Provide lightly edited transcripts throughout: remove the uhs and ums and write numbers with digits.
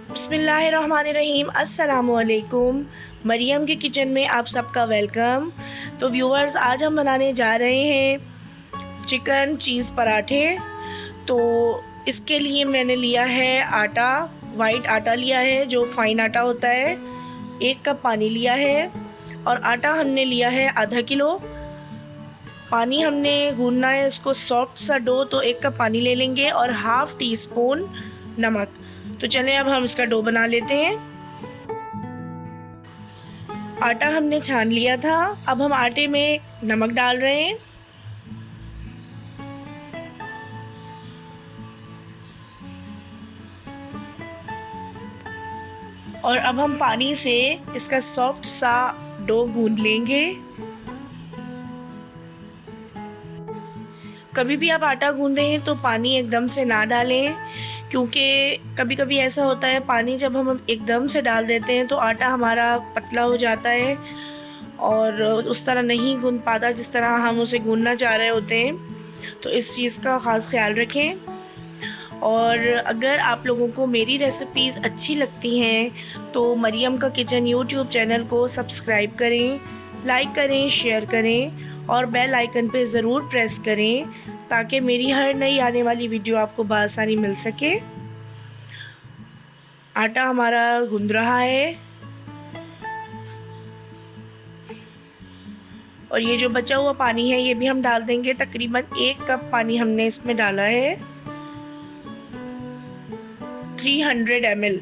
बिस्मिल्लाहिर्रहमानिर्रहीम। अस्सलामुअलैकुम। मरियम के किचन में आप सबका वेलकम। तो व्यूअर्स, आज हम बनाने जा रहे हैं चिकन चीज़ पराठे। तो इसके लिए मैंने लिया है आटा, वाइट आटा लिया है जो फाइन आटा होता है। 1 कप पानी लिया है और आटा हमने लिया है आधा किलो। पानी हमने गूंदना है इसको सॉफ्ट सा डो, तो 1 कप पानी ले लेंगे और ½ टी स्पून नमक। तो चलें अब हम इसका डो बना लेते हैं। आटा हमने छान लिया था, अब हम आटे में नमक डाल रहे हैं। और अब हम पानी से इसका सॉफ्ट सा डो गूंद लेंगे। कभी भी आप आटा गूंदें तो पानी एकदम से ना डालें, क्योंकि कभी कभी ऐसा होता है पानी जब हम एकदम से डाल देते हैं तो आटा हमारा पतला हो जाता है और उस तरह नहीं गूंद पाता जिस तरह हम उसे गूंदना चाह रहे होते हैं। तो इस चीज़ का ख़ास ख्याल रखें। और अगर आप लोगों को मेरी रेसिपीज़ अच्छी लगती हैं तो मरियम का किचन यूट्यूब चैनल को सब्सक्राइब करें, लाइक करें, शेयर करें और बेल आइकन पे ज़रूर प्रेस करें ताकि मेरी हर नई आने वाली वीडियो आपको बआसानी मिल सके। आटा हमारा गूंद रहा है और ये जो बचा हुआ पानी है ये भी हम डाल देंगे। तकरीबन 1 कप पानी हमने इसमें डाला है, 300 ml।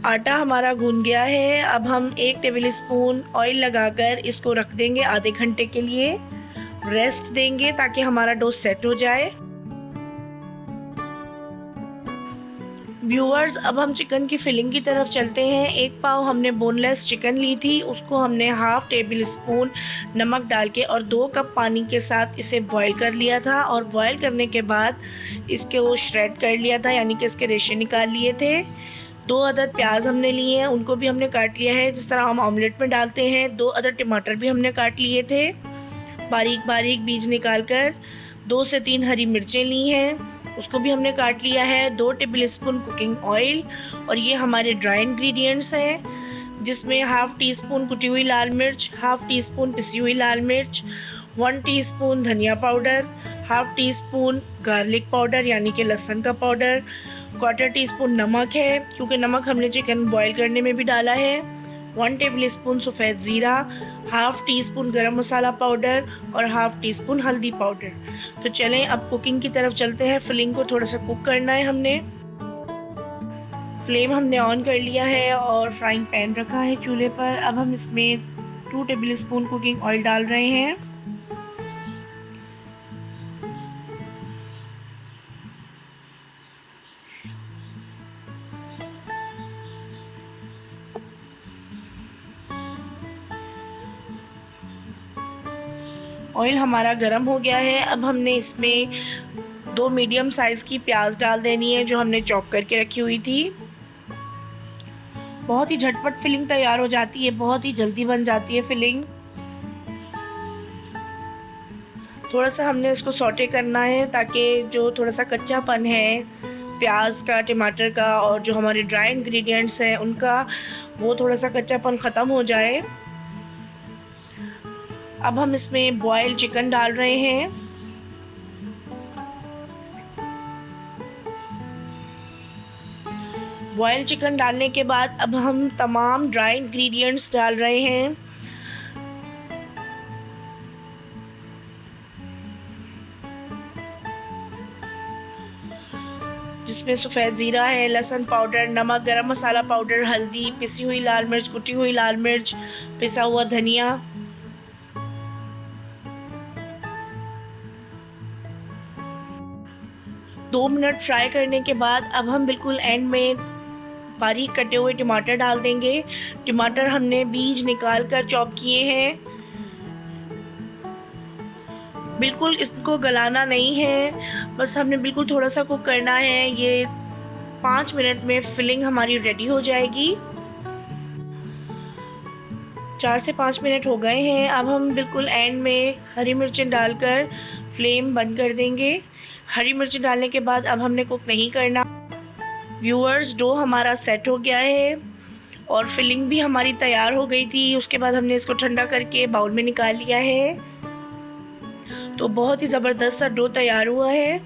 आटा हमारा गूंद गया है। अब हम 1 टेबल स्पून ऑयल लगाकर इसको रख देंगे आधे घंटे के लिए, रेस्ट देंगे ताकि हमारा डो सेट हो जाए। व्यूअर्स, अब हम चिकन की फिलिंग की तरफ चलते हैं। 1 पाव हमने बोनलेस चिकन ली थी, उसको हमने ½ टेबल स्पून नमक डाल के और 2 कप पानी के साथ इसे बॉईल कर लिया था। और बॉईल करने के बाद इसके वो श्रेड कर लिया था, यानी कि इसके रेशे निकाल लिए थे। 2 अदद प्याज हमने लिए हैं, उनको भी हमने काट लिया है जिस तरह हम ऑमलेट में डालते हैं। 2 अदद टमाटर भी हमने काट लिए थे बारीक बारीक बीज निकालकर। 2 से 3 हरी मिर्चें ली हैं, उसको भी हमने काट लिया है। 2 टेबल स्पून कुकिंग ऑयल। और ये हमारे ड्राई इंग्रेडिएंट्स हैं जिसमें ½ टी स्पून कुटी हुई लाल मिर्च, ½ टी स्पून पिसी हुई लाल मिर्च, 1 टीस्पून धनिया powder, ½ tea spoon garlic powder यानी कि लहसुन का पाउडर, 1/4 टीस्पून नमक है क्योंकि नमक हमने चिकन बॉईल करने में भी डाला है, 1 टेबल स्पून सफ़ेद ज़ीरा, ½ टीस्पून गरम मसाला पाउडर और ½ टीस्पून हल्दी पाउडर। तो चलें अब कुकिंग की तरफ चलते हैं। फिलिंग को थोड़ा सा कुक करना है हमने। फ्लेम हमने ऑन कर लिया है और फ्राइंग पैन रखा है चूल्हे पर। अब हम इसमें 2 टेबल स्पून कुकिंग ऑयल डाल रहे हैं। ऑयल हमारा गर्म हो गया है। अब हमने इसमें 2 मीडियम साइज़ की प्याज डाल देनी है जो हमने चॉप करके रखी हुई थी। बहुत ही झटपट फिलिंग तैयार हो जाती है, बहुत ही जल्दी बन जाती है फिलिंग। थोड़ा सा हमने इसको सौटे करना है ताकि जो थोड़ा सा कच्चापन है प्याज का, टमाटर का और जो हमारे ड्राई इंग्रेडिएंट्स हैं उनका, वो थोड़ा सा कच्चापन ख़त्म हो जाए। अब हम इसमें बॉयल चिकन डाल रहे हैं। बॉयल चिकन डालने के बाद अब हम तमाम ड्राई इंग्रेडिएंट्स डाल रहे हैं। जिसमें सफ़ेद ज़ीरा है, लहसुन पाउडर, नमक, गरम मसाला पाउडर, हल्दी, पिसी हुई लाल मिर्च, कुटी हुई लाल मिर्च, पिसा हुआ धनिया। दो मिनट फ्राई करने के बाद अब हम बिल्कुल एंड में बारीक कटे हुए टमाटर डाल देंगे। टमाटर हमने बीज निकाल कर चॉप किए हैं। बिल्कुल इसको गलाना नहीं है, बस हमने बिल्कुल थोड़ा सा कुक करना है। ये 5 मिनट में फिलिंग हमारी रेडी हो जाएगी। 4 से 5 मिनट हो गए हैं। अब हम बिल्कुल एंड में हरी मिर्चें डालकर फ्लेम बंद कर देंगे। हरी मिर्च डालने के बाद अब हमने कुक नहीं करना। व्यूअर्स, डो हमारा सेट हो गया है और फिलिंग भी हमारी तैयार हो गई थी। उसके बाद हमने इसको ठंडा करके बाउल में निकाल लिया है। तो बहुत ही ज़बरदस्त सा डो तैयार हुआ है।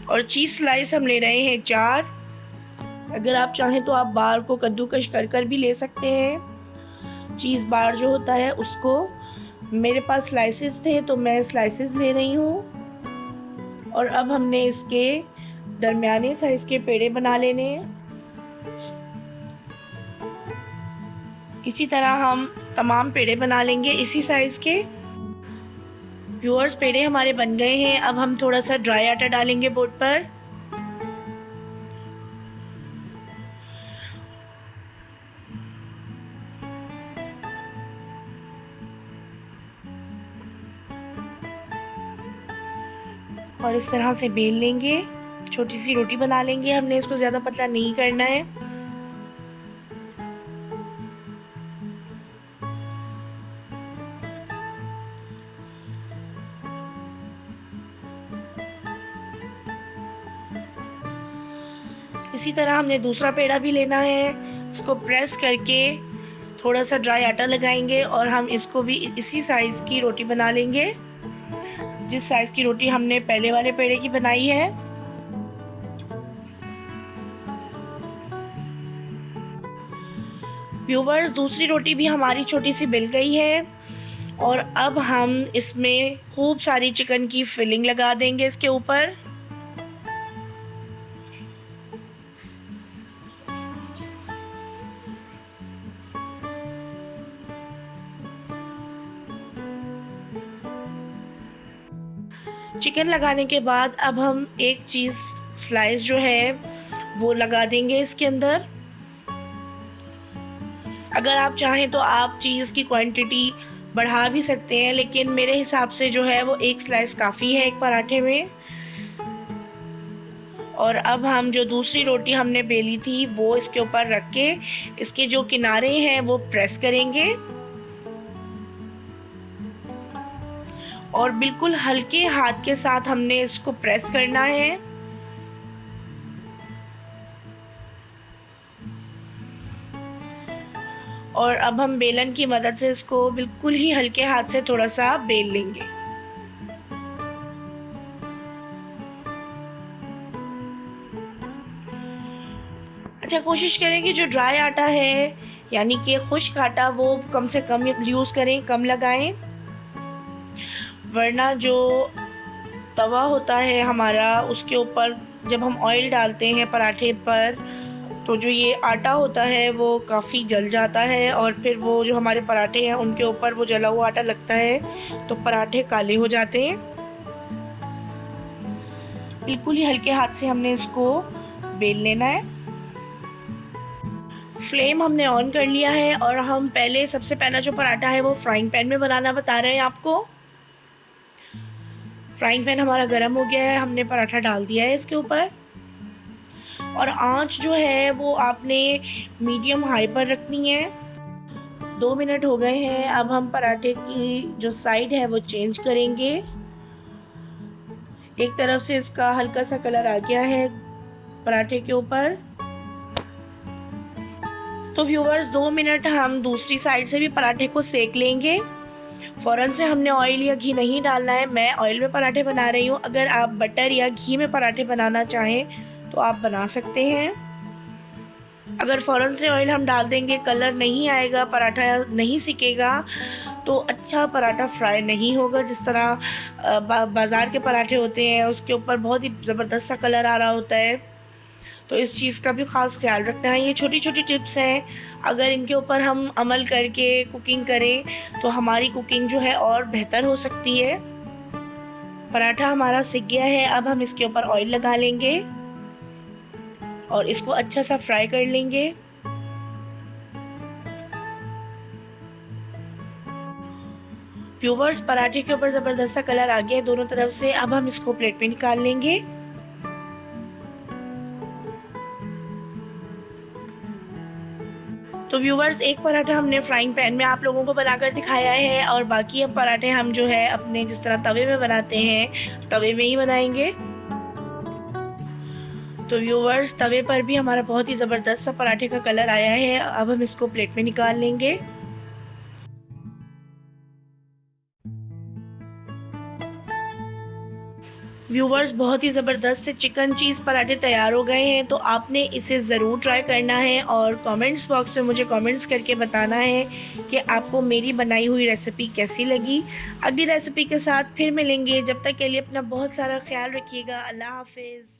और चीज़ स्लाइस हम ले रहे हैं 4। अगर आप चाहें तो आप बार को कद्दूकश कर भी ले सकते हैं, चीज़ बार जो होता है उसको। मेरे पास स्लाइसेस थे तो मैं स्लाइसेस ले रही हूँ। और अब हमने इसके दरमियाने साइज के पेड़े बना लेने हैं। इसी तरह हम तमाम पेड़े बना लेंगे इसी साइज के। व्यूअर्स, पेड़े हमारे बन गए हैं। अब हम थोड़ा सा ड्राई आटा डालेंगे बोर्ड पर। और इस तरह से बेल लेंगे, छोटी सी रोटी बना लेंगे। हमने इसको ज्यादा पतला नहीं करना है। इसी तरह हमने दूसरा पेड़ा भी लेना है। इसको प्रेस करके थोड़ा सा ड्राई आटा लगाएंगे और हम इसको भी इसी साइज की रोटी बना लेंगे जिस साइज की रोटी हमने पहले वाले पेड़े की बनाई है। व्यूवर्स, दूसरी रोटी भी हमारी छोटी सी बिल गई है। और अब हम इसमें खूब सारी चिकन की फिलिंग लगा देंगे इसके ऊपर। चिकन लगाने के बाद अब हम एक चीज स्लाइस जो है वो लगा देंगे इसके अंदर। अगर आप चाहें तो आप चीज की क्वांटिटी बढ़ा भी सकते हैं, लेकिन मेरे हिसाब से जो है वो एक स्लाइस काफी है एक पराठे में। और अब हम जो दूसरी रोटी हमने बेली थी वो इसके ऊपर रख के इसके जो किनारे हैं वो प्रेस करेंगे और बिल्कुल हल्के हाथ के साथ हमने इसको प्रेस करना है। और अब हम बेलन की मदद से इसको बिल्कुल ही हल्के हाथ से थोड़ा सा बेल लेंगे। अच्छा, कोशिश करें कि जो ड्राई आटा है यानी कि खुश्क आटा वो कम से कम यूज करें, कम लगाएं, वरना जो तवा होता है हमारा उसके ऊपर जब हम ऑयल डालते हैं पराठे पर तो जो ये आटा होता है वो काफ़ी जल जाता है और फिर वो जो हमारे पराठे हैं उनके ऊपर वो जला हुआ आटा लगता है तो पराठे काले हो जाते हैं। बिल्कुल ही हल्के हाथ से हमने इसको बेल लेना है। फ्लेम हमने ऑन कर लिया है और हम सबसे पहला जो पराठा है वो फ्राइंग पैन में बनाना बता रहे हैं आपको। फ्राइंग पैन हमारा गर्म हो गया है, हमने पराठा डाल दिया है इसके ऊपर और आंच जो है वो आपने मीडियम हाई पर रखनी है। 2 मिनट हो गए हैं। अब हम पराठे की जो साइड है वो चेंज करेंगे। एक तरफ से इसका हल्का सा कलर आ गया है पराठे के ऊपर। तो व्यूअर्स, 2 मिनट हम दूसरी साइड से भी पराठे को सेक लेंगे। फौरन से हमने ऑयल या घी नहीं डालना है। मैं ऑयल में पराठे बना रही हूँ, अगर आप बटर या घी में पराठे बनाना चाहें तो आप बना सकते हैं। अगर फौरन से ऑयल हम डाल देंगे कलर नहीं आएगा, पराठा नहीं सिकेगा तो अच्छा पराठा फ्राई नहीं होगा। जिस तरह बाजार के पराठे होते हैं उसके ऊपर बहुत ही ज़बरदस्त सा कलर आ रहा होता है, तो इस चीज़ का भी ख़ास ख्याल रखना है। ये छोटी छोटी टिप्स हैं, अगर इनके ऊपर हम अमल करके कुकिंग करें तो हमारी कुकिंग जो है और बेहतर हो सकती है। पराठा हमारा सिक गया है। अब हम इसके ऊपर ऑयल लगा लेंगे और इसको अच्छा सा फ्राई कर लेंगे। व्यूअर्स, पराठे के ऊपर ज़बरदस्त सा कलर आ गया है दोनों तरफ से। अब हम इसको प्लेट में निकाल लेंगे। तो व्यूवर्स, एक पराठा हमने फ्राइंग पैन में आप लोगों को बनाकर दिखाया है और बाकी अब पराठे हम जो है अपने जिस तरह तवे में बनाते हैं तवे में ही बनाएंगे। तो व्यूवर्स, तवे पर भी हमारा बहुत ही ज़बरदस्त सा पराठे का कलर आया है। अब हम इसको प्लेट में निकाल लेंगे। व्यूवर्स, बहुत ही ज़बरदस्त से चिकन चीज़ पराठे तैयार हो गए हैं। तो आपने इसे ज़रूर ट्राई करना है और कमेंट्स बॉक्स में मुझे कमेंट्स करके बताना है कि आपको मेरी बनाई हुई रेसिपी कैसी लगी। अगली रेसिपी के साथ फिर मिलेंगे। जब तक के लिए अपना बहुत सारा ख्याल रखिएगा। अल्लाह हाफिज़।